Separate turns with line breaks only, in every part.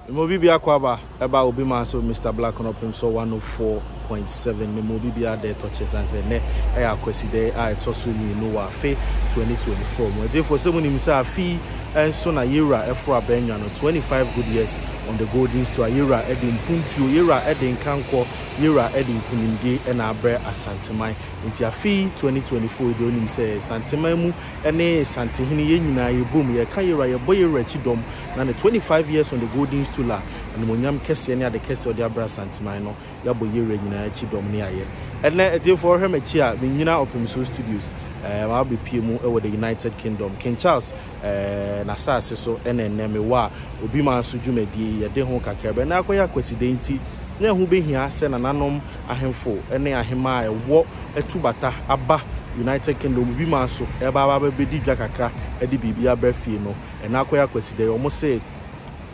Mobibia Kwaba, about Obima, so Mr. Black on Open, so 104.7. Mobibia there touches and say, Ne, I question I toss you know, Fe 2024. Therefore, someone himself fee and so na Yera Efra Benyano 25 good years on the Golden Store. Yera Edin Puntu, Yera Edin Kanko, Yera Edin Kuninde, and Abre Asantemai. Into a fee 2024, don't him say Santemaimu, and a Santihini Yena, boom, ye Kayera, your boy Rechidom, and 25 years on the Golden Store. And when Yam Kessia near the Kessia of the Abra Santimano, Yabo Yera Chidom near ye. And let it for him a chair, the Nina Open Studios. I'll be PMO over the United Kingdom. King Charles, Nasa so Nemewa, Obima Sujumedi, Yadehon Kakebe, Nakoya Quesidenti, near who be here, send an anom a handful, and near Hima, a walk, a tubata, Abba, United Kingdom, Obima so, Eba Bedi Jakaka, Eddie Bibia Berfino, and Nakoya Queside, almost say.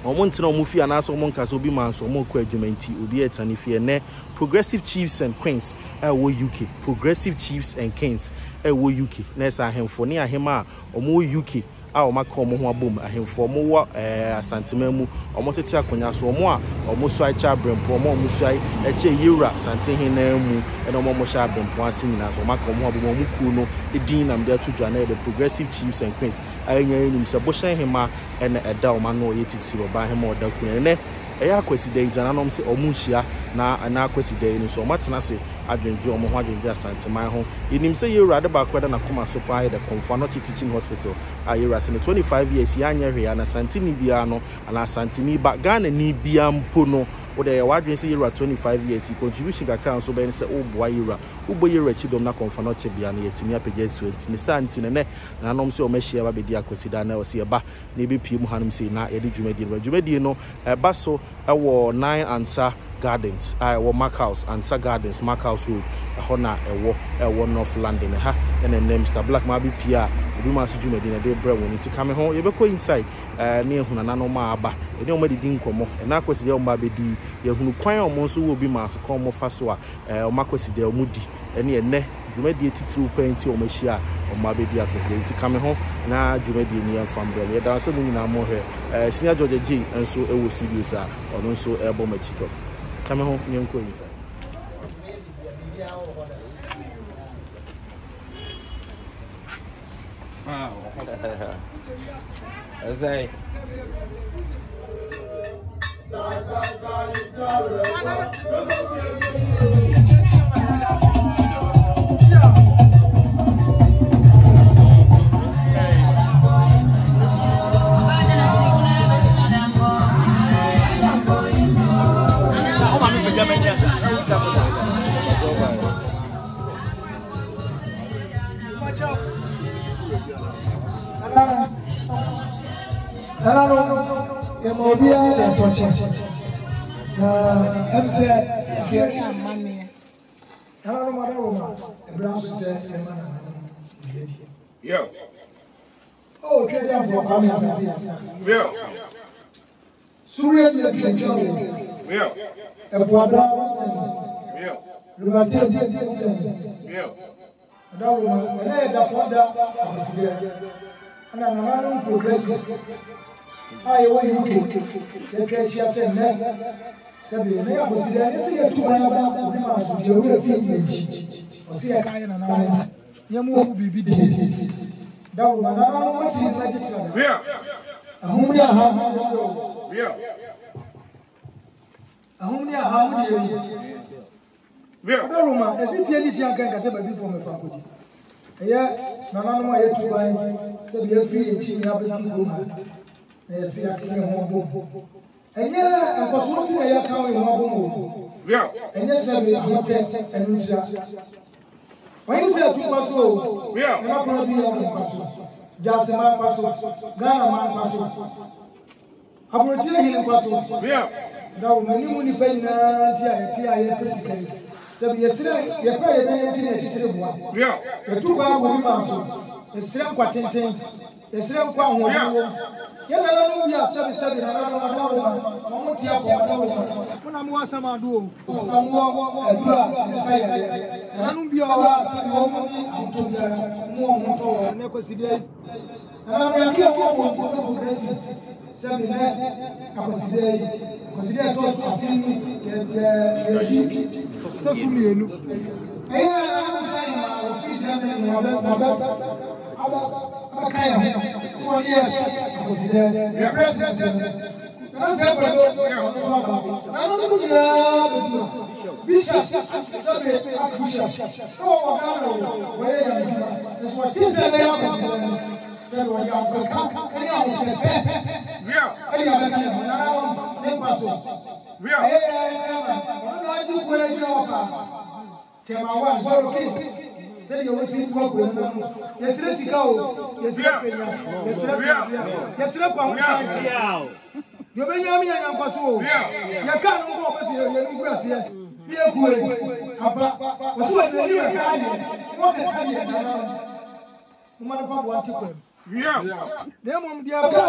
Omontino mufi anaso monkaso bi manso monko adwumenti obi etanifi ene Progressive Chiefs and Queens wo UK Progressive Chiefs and Kings wo UK nesa ahemfo ne ahema omo UK a o maka omo ho abom ahemfo omo wo asantememu omo tete akonya so omo a omo so aicha brempo omo so ai eche yura santehina mu ene omo sha brempo asimina so maka omo abom omo ku no edin na mde atudwa na the Progressive Chiefs and Queens ayenya enim se bo shan hema ene eda oma no yetiti oba hema oda ku ne eya kweside jananom se omunhia na ana kweside ni so matena se adwenje omo ho adwenje asanteman ho enim se yura de ba kwada na koma so pa the Comfort Teaching Hospital ayura se 25 years ya anya hwe na santini bia no ana santini ba Ghana ni bia mpo no o de wadwen se yura 25 years contribution kakra so be se o boa yura chidom na Comfort bia na yetimi apagya so ntini santi ne nanom se o mahia ba bedi akwesida na o se ba na be piem hanom se na yedi dwumadi no eba so ewo 9 Ansa Gardens wo Mark House Ansa Gardens Mark House Road hona ewo North London ha and then Mr. Black ma be pia obi ma so dwumadi na de bra woni ti kame ho ye be ko inside ne ehuna na no ma aba e de o ma di nkomo e na kweside o ma be di ye hunu kwan o mo so wo bi ma so ko mo fa so a o ma kweside o mu di ene ene dwumadi titiri penti o ma hia o ma be di akweside ti kame ho na dwumadi ni enfam bra ye da se mu nyina mo he Senior George G enso ewo studios a ono nso ebo ma chiko kame ho nyenko inside
wow azai
Yo.
Oh, okay, yeah.
Yo.
Surya
Yo. Yo.
Progressive. I want you to get your same name. Sabi, I was there. You see, you two are about to do your fee. Or see, I can't. You move be did. That was what you like.
Yeah.
How many are
Yeah.
how many
Yeah.
Roma, as it is, you can say, but before my family. Yeah, Nana, I had to buy, so we have free and cheap, have a woman. Yes, yes, and yeah, I was wanting a account in Mobile.
Yeah.
And yes, I will take and reach out. When you say 2 months old,
Yeah.
I'm not going to be on Paso. Just a man Paso, Ghana man Paso. I'm going to tell you Paso.
Yeah.
Now, when you only pay TIA physically. So, yesterday, you pay a teacher.
Yeah.
The 2 hours will be Maso. The same quatentain. The same quam. Yeah, we are 7 and I don't know when I'm was some do. I'm more I don't be all more ne kwaside na ya ke ko ko so progressive sabe ne akwaside kwaside to so afin to so mienu na sai ma o fi jame no aba kaya so yes akwaside ya president na se ko do so afa na no mu ya Bishop, sabe a Bishop. Oh, God, where are you? That's what you said. Said, "Well, you can you say, yeah, I got that. They pass on. Yeah, I do where you are. Chema one, so okay. Say you will see problem. Yes, let's go. Yes, yes, yeah. You may have me and Paso. Yeah, you can't go over here. Be a good papa. Was what you are carrying. What a carrying. Woman of one to yeah. Them on the other.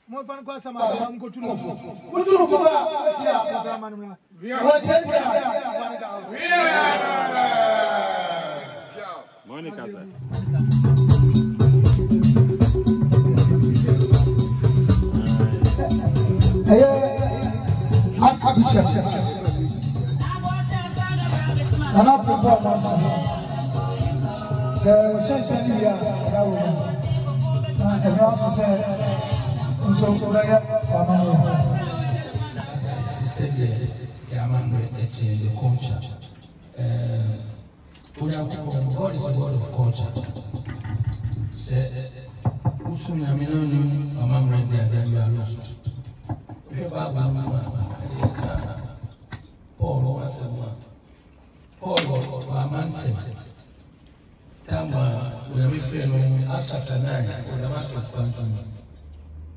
More fun because some go to
Monica.
Nana football man. So we should send you and also say, so
the culture. God is a God of culture. Paul was Paul was Tama, we are referring Acts chapter 9, or the master expansion.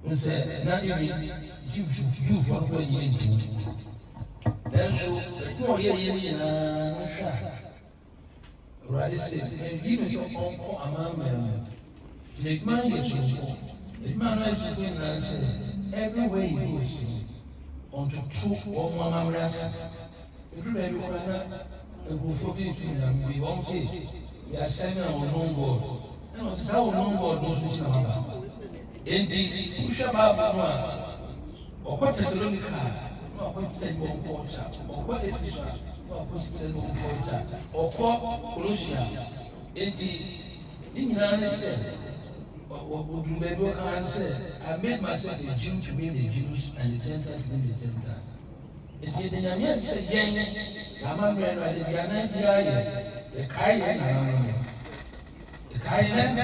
We say, not even you for what you need to. That's so, Radis says, give me some among the man the man says, everywhere he goes, on to two or one amras. We won't say, we are sending our own board. And it's our own board knows which number. Indeed, we shall have or what is the car, or what is the water, or what is the or what Colossians. Indeed, in United States, what would you make work and say, I made myself a Jew to be the Jews and the Gentiles to be the Gentiles. It's in the United States, I'm a man by the Ghana. The Kayan, the Kayan,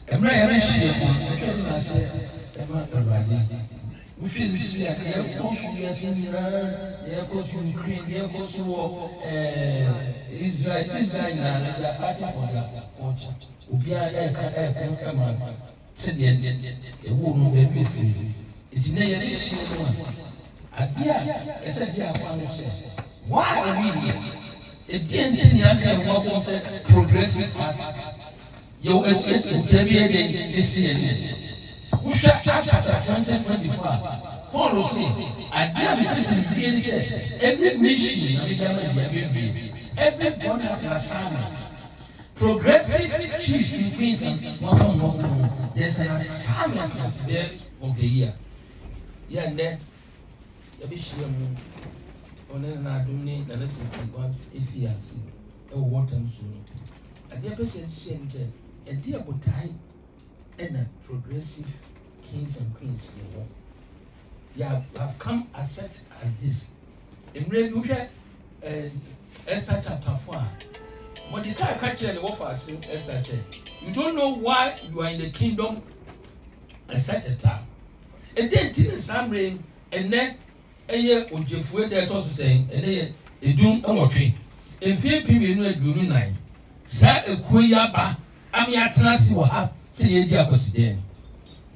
and my ship, I said, which is the air course, the air course in Ukraine, the air course war, Israel, and they are fighting for that. Ubia air come on, said the end, a woman will be free. It's near this one. I said, why are we here? It didn't walk progressive party. Your SS will tell me who shall after 2024? Paul will say, I said, every mission, everybody has an assignment. Progressive chiefs in Queensland, there's an assignment there of the year. Yeah, and then, honest na doing the lesson one if he has a water soon. A dear person said, a dear botai and a progressive kings and queens. You have come as such as this. In Rebuka Esther chapter 4. When the guy catch the warfare, Esther said, you don't know why you are in the kingdom at such a time. And then till some rain and then on Jeffrey, they're also saying, and they do a tree. In fear, people in 9. Sir, a queer I mean, I trust you have say, dear President.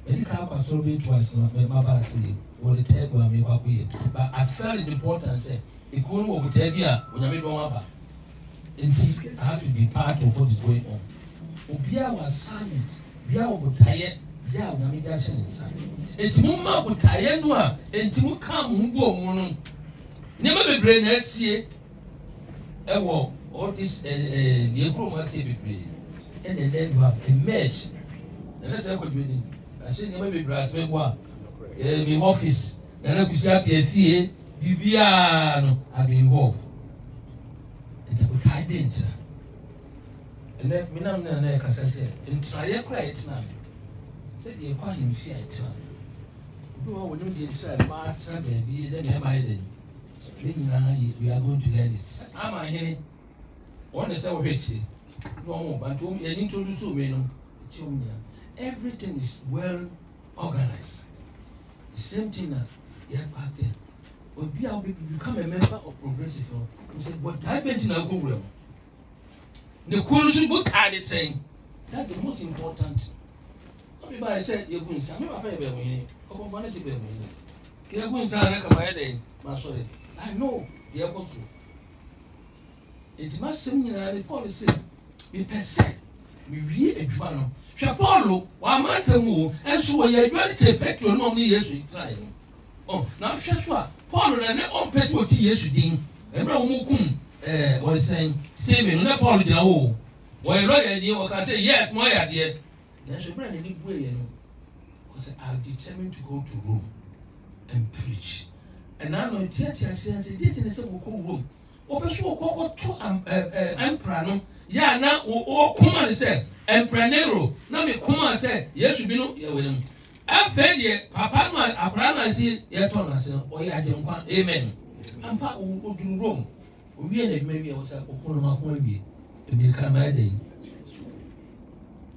And you can't control it twice, not my mother say, or the table I made up with. But I felt it important, say, it couldn't work with Tavia when I made one of and I have to be part of what is going on. Obia was silent, Bia was tired. Yeah, we made that sense. It's Mumma would tie no, and to come who go on. Never be brain SCA. All this Necromancy be brain. And then you have emerged. And that's what you need. I said, never be brass, me office. And I could say, PFA, Bibiano, I've been involved. And I would hide it. And let me know, as I said, and try to cry it now. Let you call him fear it. You will know the inside, March, and baby, then am I then. We are going to learn it. I'm a henny. One is our hitchy. No, but whom you introduce me. Everything is well organized. The same thing that you have back there. When we become a member of Progressive, we say, but I bet in a Google. The coalition book are the same. That's the most important. Everybody said, you're going to say, I'm not a baby. I'm going to be a baby. You're going to say, I'm sorry. I know the apostle. It must seem the policy. We per se, we read a journal. Shapolo, 1 month ago, and so you're going to take petrol normally. Yes, we try. Oh, now, Shashua, Paul and on petrol tea yesterday. Everyone who come, what is saying, saving, not Paul in the hole. Why, you can say, yes, my idea. Then she ran a big way, you know. Because I'm determined to go to Rome and preach. And I know church and sense it didn't say we go room. Open so go to emperor. Yeah, now o come and say emperor Nero. Now me come and say yes you be no ya we. Afa de papa no abrana say ye turn na say o ya de nkwa amen. Ampa o duru Rome. O wie na me wie o say okono ma ko wie. E me ka ma dey.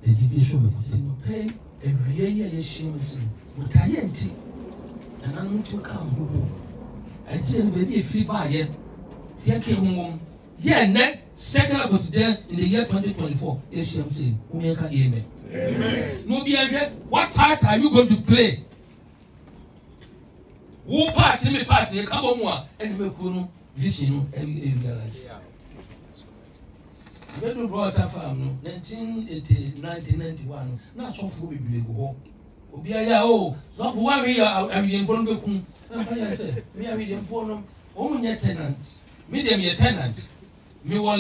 E didi so me ko no pay every year ye shame say. But I ain't. And I'm to come. I tell baby if you buy it, take home. Yeah, next second was there in the year 2024. Yes, I'm saying, amen. Amen. No be what part are you going to play? Who part? Me part. You come on, and we could vision every realize. We do brought a farm, 1980, 1991. Not so for we go. Obiaya o so for one we are informed bekum na fa say me are informed o munye tenant me dem ye tenant me wo a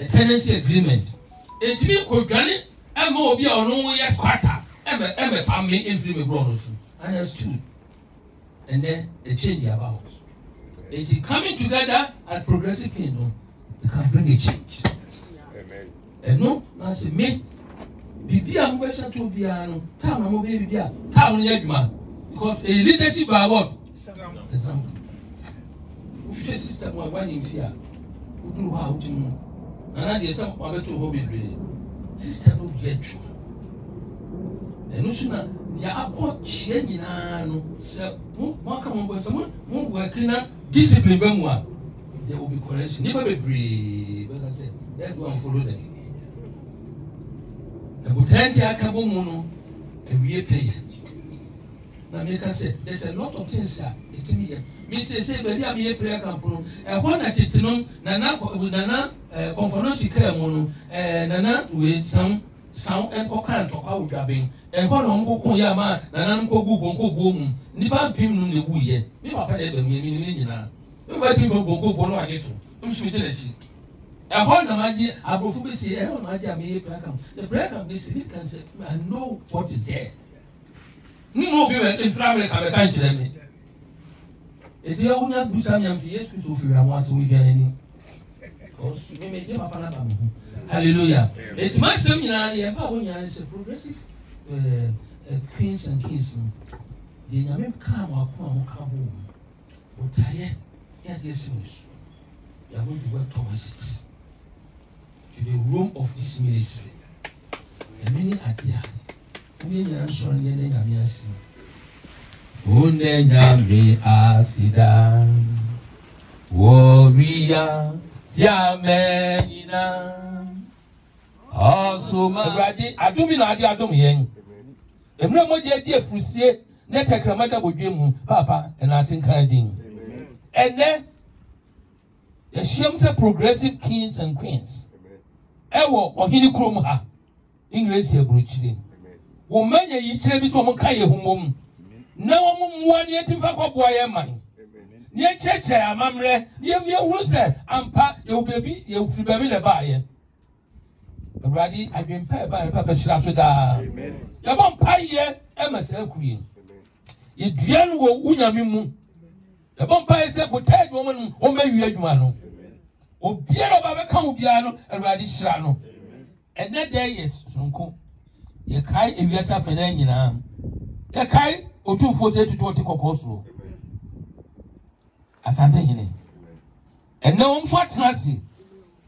tenancy agreement it me ko dwane am obi a ono ye squatter em pam me infri me bro no so understood and then they change about it coming together as Progressive Kingdom it can bring a change. Amen. And no na say me Bibia mobesha to bia no time mo be bibia time no adwuma because a leadership by what example the system one in fear do how to know and dey some abeto ho bebre system no get true eno suna ya akọ chie nyina no se mo aka mo bo se mo work na discipline be mu a there will be correction never bebre but I say that one follow them. The potential akabomuno and we pay. Now, make us say there's a lot of things, sir. It means say, baby, I'm here prayer camp. And one at it, Nana, conformity care mono, Nana with some sound and cocan to cow grabbing. And one on go yama, Nana go boom, Nipa pim the wee. Me papa ever meaning now. Nobody for go bono, I guess. I'm sweet. I hold the idea. I will say, I don't know. The prayer camp is can say, I know what is there. No people in family can can't tell me. It's your own do some young yes, we once we get any. Hallelujah. It must seem you know, it's a progressive queens and kings. The name come upon home. But I yet yes, you are going to work towards it. To the room of this ministry. And many are there. Many are showing the name of Yasi. Unenjami asida. Warrior. Siamenina. Osuma. Brady, Adumi no adi Adumi yen. Emre mo je di efusie na tekramada bodwemu papa and asin kandin. And then the Shemse Progressive Kings and Queens. Ewo ohini krom ha. English ye bruchiri. Wo manya yi kire bi so mo kan ye humom. Na wo mo muani etimfa kwabua ye man. Near church, Mamre, you will say, Ampa, your baby, you free baby the buyer. Ready, I've been paid by Papa Shasuda. You won't pay ye, Emma Queen. You dream will Unamimu. The vampire said, "Would tell woman, or maybe a man, or Piero Baba Cambiano, and Radi Shrano." And that day is Sunko. Ye kai if you have an engine. Ye kai or 240 to 20 cocoso. As I'm taking it. And no one for Tracy.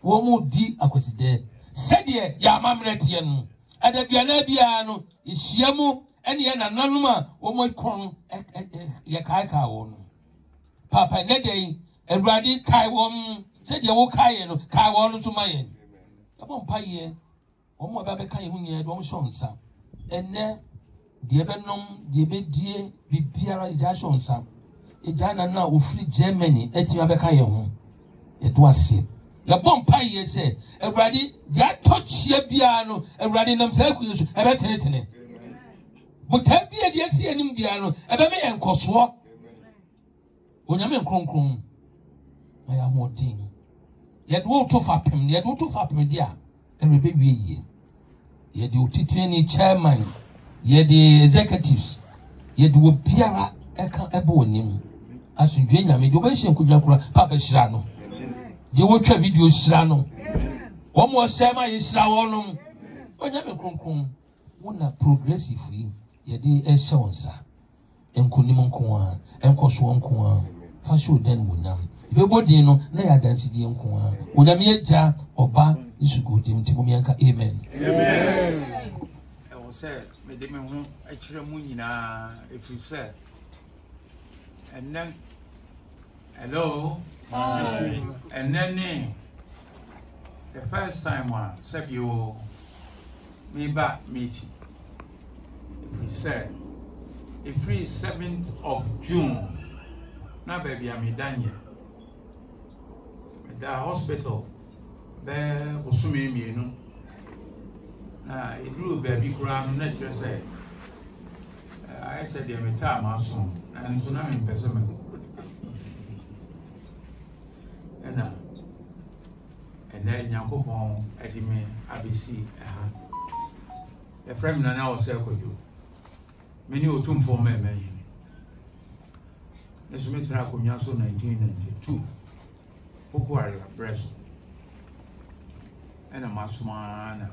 One more deep acquisited. Said ye, Yamamretian. And the Bianabiano is Shiamu, and yen and Nanuma, one more corn, ye kai cow. Papa Neddy, and Raddy Kaiwon said you will Kayan, Kaiwon to my end. Upon Paye, one more Baba Kayunia, don't show some. And there, dear Benom, dear Bedia, Bibiara Jashon some. A Jana now will flee Germany, et Yabakayon. It was it. The bomb Paye said, and Raddy, that touch ye piano, and Raddy themselves, and Retinity. But have be a dear seeing piano, and Baby and Coswa. When I'm in Cron, I am more thing. Yet won't to fap him, yet won't to fap me, dear, and baby ye. Yet you titany chairman, yet the executives, yet will Piera Ebonim. As you dream, I mean, you mention could Papa Shrano. You watch a video Shrano. One more Sama is Srawonum. When I'm in Cron, one are progressively, yet the Eshonsa. And Kunimon and Koswan Fashu then Munam. If you body no, lay a dance the Uncle. Unamia or Ba, you should go to Timomianka. Amen.
Amen. I will say, Madame, actually, Munina, if you said. And then, hello. And then, the first time one said you me back meeting. If we said, if free 7th of June, now baby, I'm done yet. The hospital, there was so many, you know. Now, it grew baby ground, not just say. I said, I'm a time soon, and so now I'm in person. And then Yankopon, Edime, ABC, a friend now circle you. Many of them for me. This means I could also 1992. Pokuara breast and a masman.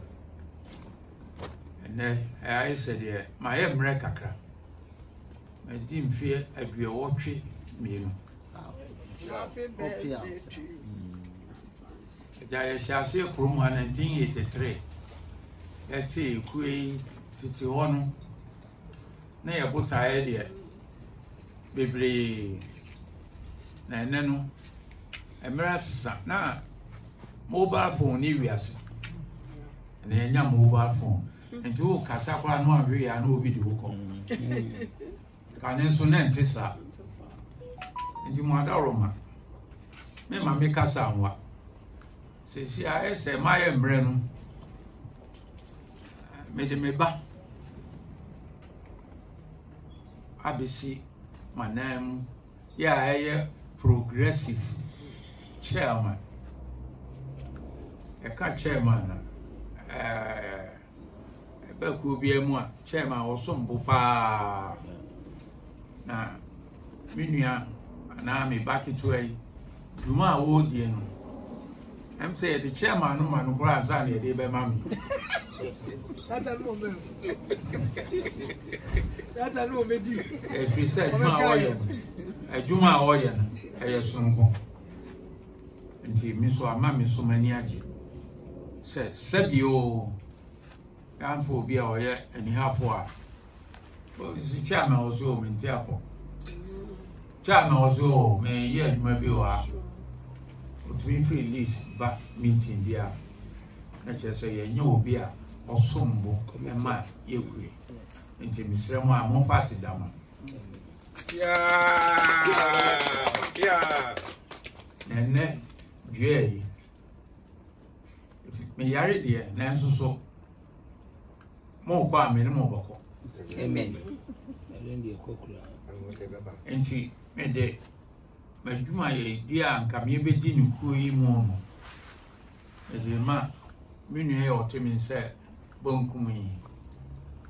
And then I said, my Emrekaka. I didn't fear if you watch me. I shall see a room 1983. Let's see, Kui Titiwano. Nay, a boot idea. Baby, Nano, a mirror, now mobile phone, Nivias, and then young mobile phone, and two Casapa, no, we are no video come. Can so nentisa. And you want a Roma. Mamma make us somewhat. Say, I say, my embryo made me back. ABC, my name, yeah, progressive chairman. A car chairman, could be a more chairman or some papa. Now, Minia, and I'm back into a Duma Wodian. I'm saying the chairman, no man who grabs on the day mammy. That's a moment. That's a moment. If you said my oil, I do my oil, I assume. And he miss our mammy so many ages. Said you, can't for be our yet, and you have for. Well, the chairman was home in Tiapo. Chairman was home, may yet maybe you are. Between free list back meeting there. I just say, you know, beer. Or some book, and my you into Miss Rama, more fast dama. Yeah, and then, Jay, if me are dear, Nancy so more bar minimum. Amen. And she made madwuma ye di a nka me be di ne kuro yi mu no e ma me nua ye otemi se bonkum yi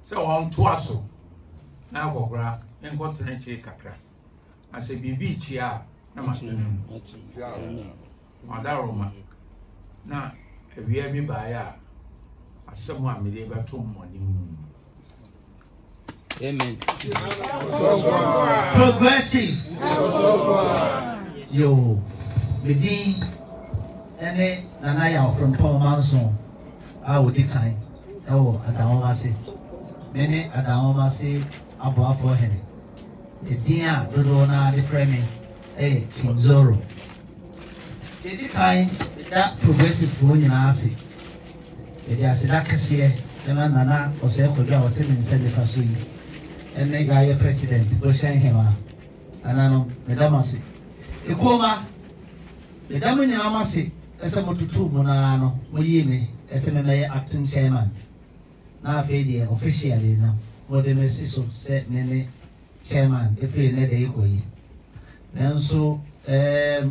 se won to aso na akokora enko tene chi kakra ase bibi chi a na matene madaroma na ewia mi ba ya asemu a me de ba to mmoni mu.
Amen.
Progressive. Yo, Bidi, and Nanaya from Paul Manson. I would decline. Oh, Adamasi. Many Adamasi above for him. The dear Dodona, the Premier, King Zoro. They decline that progressive one in Asi. They are Sedakasi, the man Nana was able to go to him and send the Fasui. And the guy president, go send him out. And I know, Medamasi. The Koma, the Damini Amasi, as a motu monano, Muyimi, as a acting chairman. Now, Fadia officially now, what the Messiso said, Nene chairman, if we need a equal. Then so, I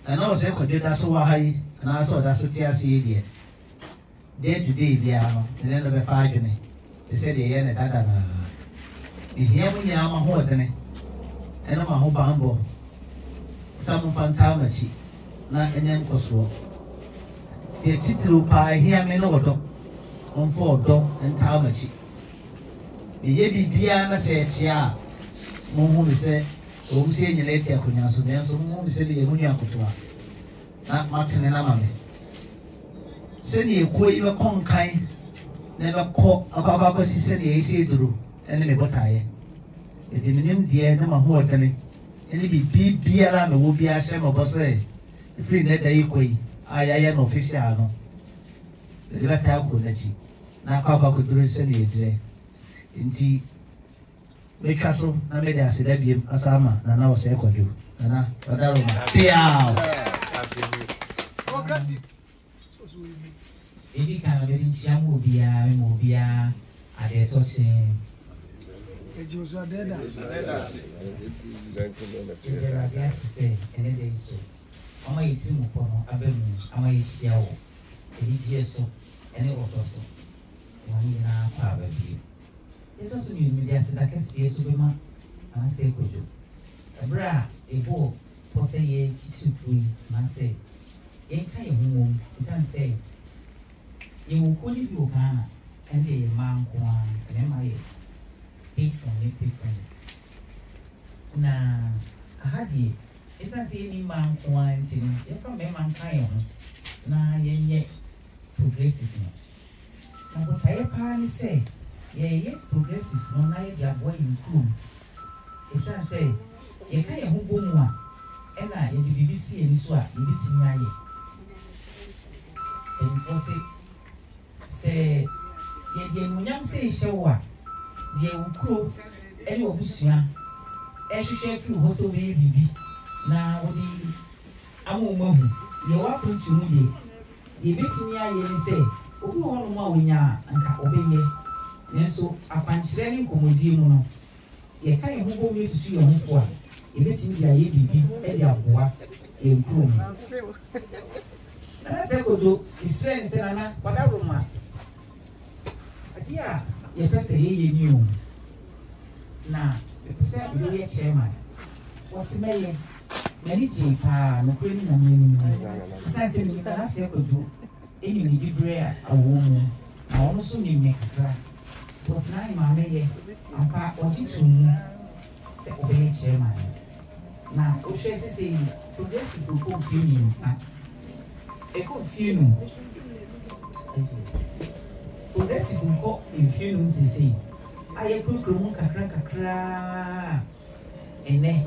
know they could do that so high, and I saw that's what TSC day to day, the end of a 5 minutes. They said the end of that. Here we are, my horse, and I'm a whole bambo. Some fantasy, not an encoswo. The title pie here may know on 4 dog and tamachi. The Yeti Diana said, yeah, Momu said, oh, see you later, Kunyasu, then so Momu said, Yakutua. Not Martin and Amame. Send you quaver conkai, never caught a cockabus, he said, the AC drew. Enemy botaye. The minimum dear number more than it. Any be beer and will be a shame of us. The free net equally. I am official. The letter could let you. Now, Coca could do it any day. Indeed, make castle, I made us a debut as Ama, and I was equal you. And I, but I don't know.
Any kind of any movia, I dare touching.
Joshua Dedas.
And it is so. Am I eating upon Avenue? Am I shell? It is so. And it was also 1 year power view. It also means me just like a CS woman. I say, could you? A bra, a ball, for say, ye, chicken, man say. Ain't kind of home, is unsay. You will call it you, Ghana, and the man, and MIA. Patron. Na ahadi esa se ni man kwanti no ye fa me man kan ho na ye progressive no na go taye pa ni se ye progressive no na ye dia boy improve esa se ye kan ye ho bomu a e na ye di BBC eni so a ye bitimi aye e fo se ye di munyam se hyewa the ukro any obusua ehwehwe fi ho so be bibi na wodi amomahu ye wa printu mu ye betimi aye ni se obi ho no ma wonya anka obenye nenso apankyere ni komodi mu no ye kan ho bo mi tutu ye ho fo a ye betimi dia ye bibi e dia boa e ukro mu na se kodo Israel se na wada roma adia ye pese ye new na pese ye chairman wasi meye many pa no kwani na meni sanse ni kana se kodo eni ni dibre awomu na wono so ni me kakra wasi na ni ma meye ampa oditum se obeye chairman na o hwese se progressive ko finisa e ko finu progressive ko infinu sisi aye kukuru kakra ene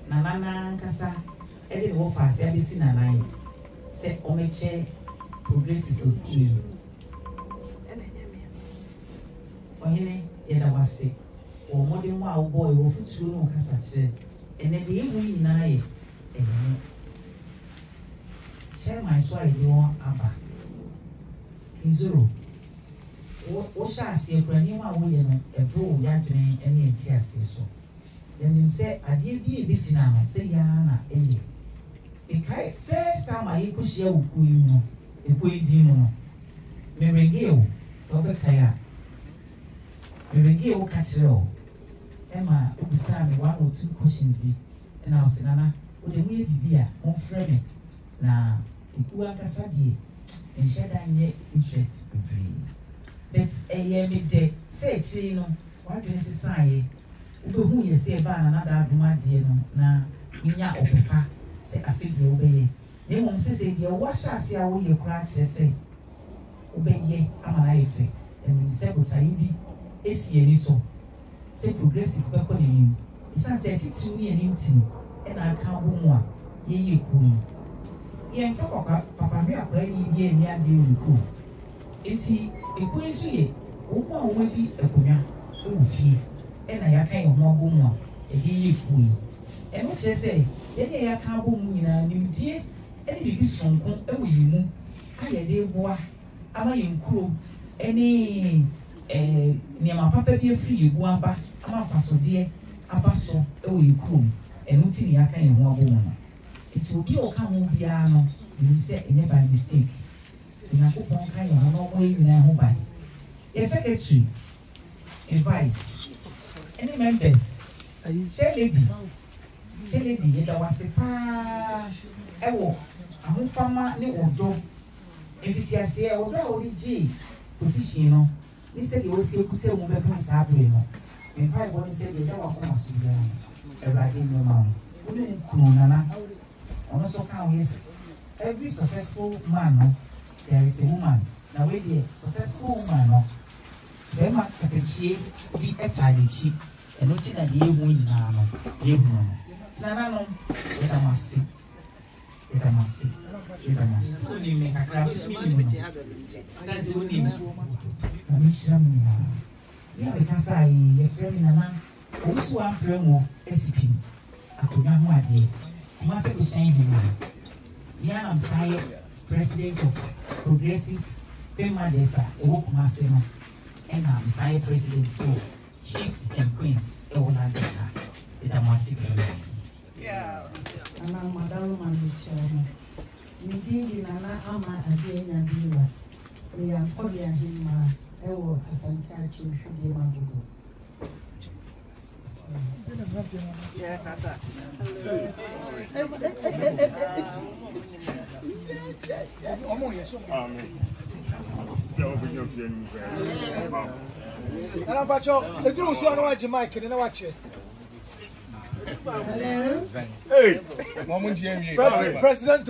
nana nkasa ede wo fase abisi nanan se omeche progressive ko ohene yeda wase o mode mu a wo boy wo futuru no kasa kire ene de emu nyina ye ene chairman so ayi won aba Kizuru wo sha ase ekura ni ma wo ye no ebro ya dwen ene enti ase so then you say ade bi e betina no say ya na eye because first time I could share with you e ko di mu no me rege o so be kaya me rege o ka kire o Emma obisa me 1 or 2 questions bi and I was nana o de mu e bibia on frɛ me na iku akasa die en sheda nye interest bebree but me de say chi no wa dwen sisaye obehu ye say ba na nada aduma die no na nya opepa say afege obeye na mom say die wo hyase a wo ye kura kire say obeye amana efe en say botayi bi esi eni so say progressive be ko ni isan say titi ni eni nti e na aka bo mu a ye ku ye mfa papa mi akwa ni die ni ade ku enti eku nso ye wo ma wo di akonya wo fie e na ya kan ho abo mu a e de ye ku yi e no che say ye ne ya kan abo mu nyina nimdie e de bibi sonko e wo yi mu aye de boa ama ye nkuro eni niama papa bi afiri ye bu aba ama fasode aba so e wo yi ku e no ti ni ya kan ho abo mu no enti obi o ka ho bia no you say any by mistake na ko pon kan ya no mo yi na ho by your secretary advice any members chair lady ye da wase pa ewo ahofama ni odo efitiase e odo a odi ji position no ni se de osi ekuta mu be fun sa abre no me pa bo ni se de da wa ko maso bia everybody no ma oni nkunu nana ono so kan yes every successful man no there is a woman now we the successful woman no them atechie bi etalechi eno ti na de ehu nyina no ehu no sana no etamasi oni me kakra bismi ni sanzi oni me amishram ya be kasa yi ye frame nana osu ampre mo esipim akonya ho ade ma se ko shan bi ya am sai president of progressive Pemadesa Ewukumase no and I'm sai president so chiefs and queens e wona deka etamasi
yeah ana madam manicharo midingi nana ama adenya biwa ya kobia hima ewo asante achi hwide magugo yeah kasa
Ana bacho, edu usu ana waje mic ni na wache. Hey, President.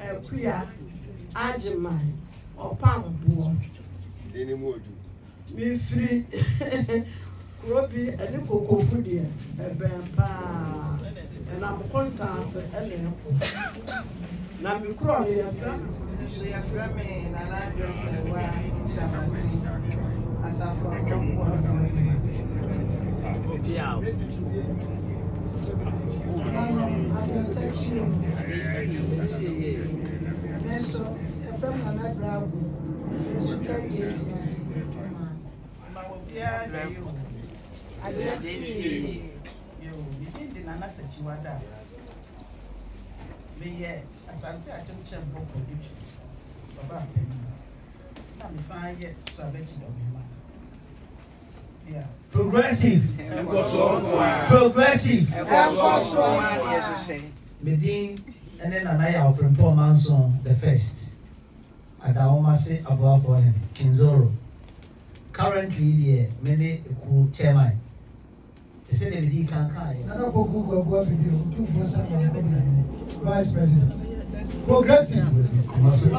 Kuya Ajiman or Pam Boom.
Any more?
Me free Robbie and Coco Foodie, a bampa, and I'm content and now me crawling a friend. So you're from me, and I just say, well, as I from yeah. So, a friend and I grab you take it. I just see you didn't answer you are that. Me, as I tell you, check book production. Baba, I'm fine yet, so I let you know. Yeah.
Progressive. Progressive. Medin and then Anaya from Paul Manson, the first. At the Omase above for him, Kinzoro. Currently, the many cool chairman. They say the Medi can't carry.
I don't go to Vice President. Progressive.
Progressive.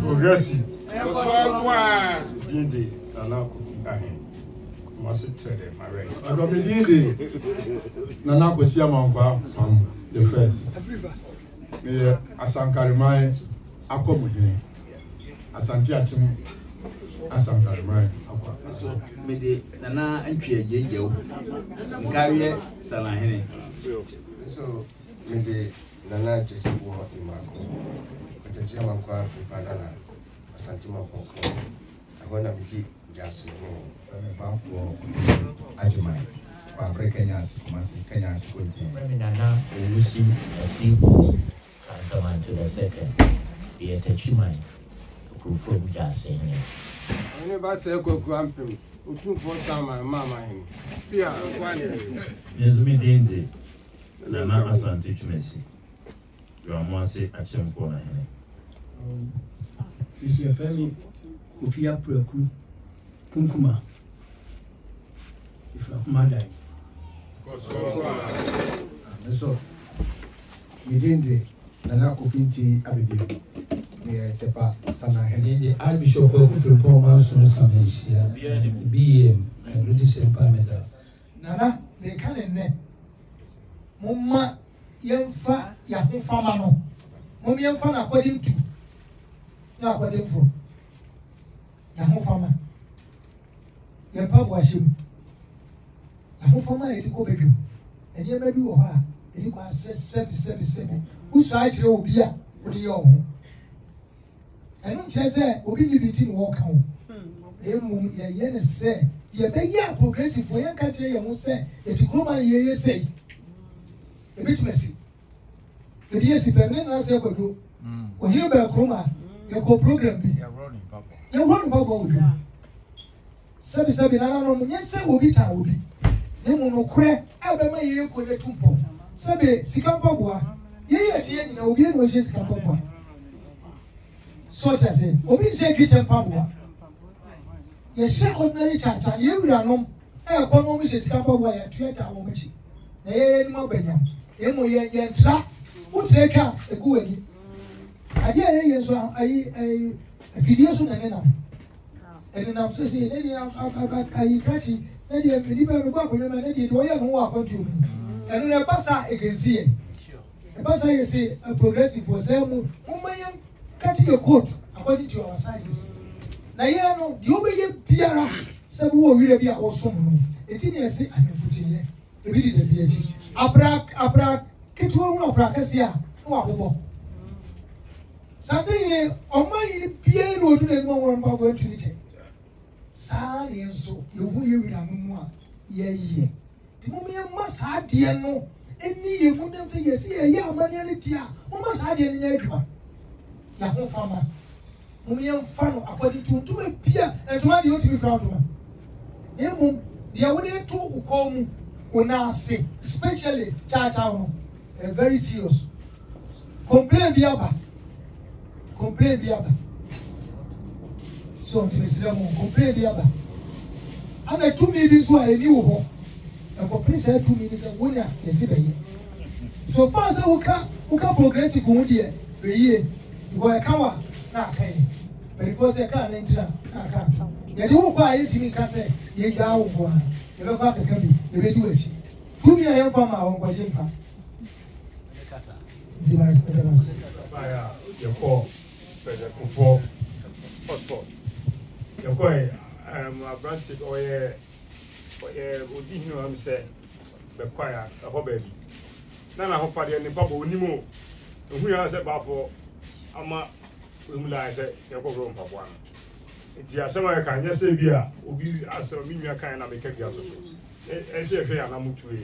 Progressive. Nana Kwesiamankwa from the first. Me Asankarimai Akomudini. Asanti Achim Asankarimai Akwa.
So me de Nana Ntwe Jejew. Nkariye Salahene.
So me de Nana Jesibo Imako. Kwesiamankwa Ipadala. Asanti Makoko. Agona Miki Jasi Bamfo Ajimai. Kenyas, Kenyas,
Nana, Lucy, a simple, and come on to the second. Be a Techimai, who from just saying it.
I never say go grandparents, who took for some mamma. Here, one.
Yes, me danger. Nana Asan teach Messi. You are more say at some corner.
You see a family who fear Praku Kunkuma. If I die.
So, within the Nana Kofinti Abibi, near Tepa Sana Henry,
the Archbishop of Paul Manson, BM, and British Empire Medal.
Nana, they can't name Mumma Yemfa Yahoo Famano. Mummy Yemfa according to now according for Yahoo Fama Yempa Washim. Yahoo Fama, you go back. And you may be over, and you can say 777. Whose right will be a Rio? I don't say, will be between walk home. Yen say, ye be ya progressive for your country, and will say, it's a woman ye say. A bit messy. The BSC permanent as you do. When you be a chroma, your co program be. You're running bubble with you. 77, I don't know, yes, sir, will be town. No queer, Abama, you could let Tumpo. Sabe, Sikampabua, ye at the end, Obian was just Kampabua. Such as it, Obi said, get a Pabua. Yes, sir, ordinary chance, and you run I come home, Mrs. Kampabua, at 2 hours. Eh, Mobenium, Emo yen trap, what's a car, a good. I dare yes, I video soon and then I'm saying, I catch it. And you believe I'm going to manage it. Why I don't walk on you? And when I pass out against here, a passer you say a progressive for them, whom cutting your coat according to our sizes. Now, you know, you may get Pierre, some who will be awesome. It is a footing, a bit of the BH. Abrak, Ketu, no Pracasia, no. Something on my Pierre will do the more about going to the Sally and so you will have ye. The moment must have dear no, and you wouldn't say yes, yeah, money, dear, must have any everyone. Yahoo farmer, Mumian Fano, according to a peer and to my duty without one. The only two who come when I say, especially Chachao, very serious. Complain biaba. So complain biaba. And I 2 minutes why I knew and complain said 2 minutes and winner is so far as we can progress good year the year go a kawa na kai but if was a car enter na ka ya do kwa yeti ni ka say ye ga wo ko ha e be kwa ka bi e be do echi tumi ayen fa ma won kwaje mfa device device
aya ye ko pede ko fo passport ye ko abranti oye odi hinu am say be kwa ya ho ba bi na ho pade ni babo onimo ehu ya say ba fo ama umla say ye ko ro mpa kwa nti asema ya kan yese bi a obi asema mi nwa kan na me ka bi aso so ese hwe ya na mutu e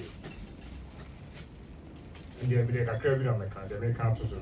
ndi e bi de kakra bi na me kan de me kan to so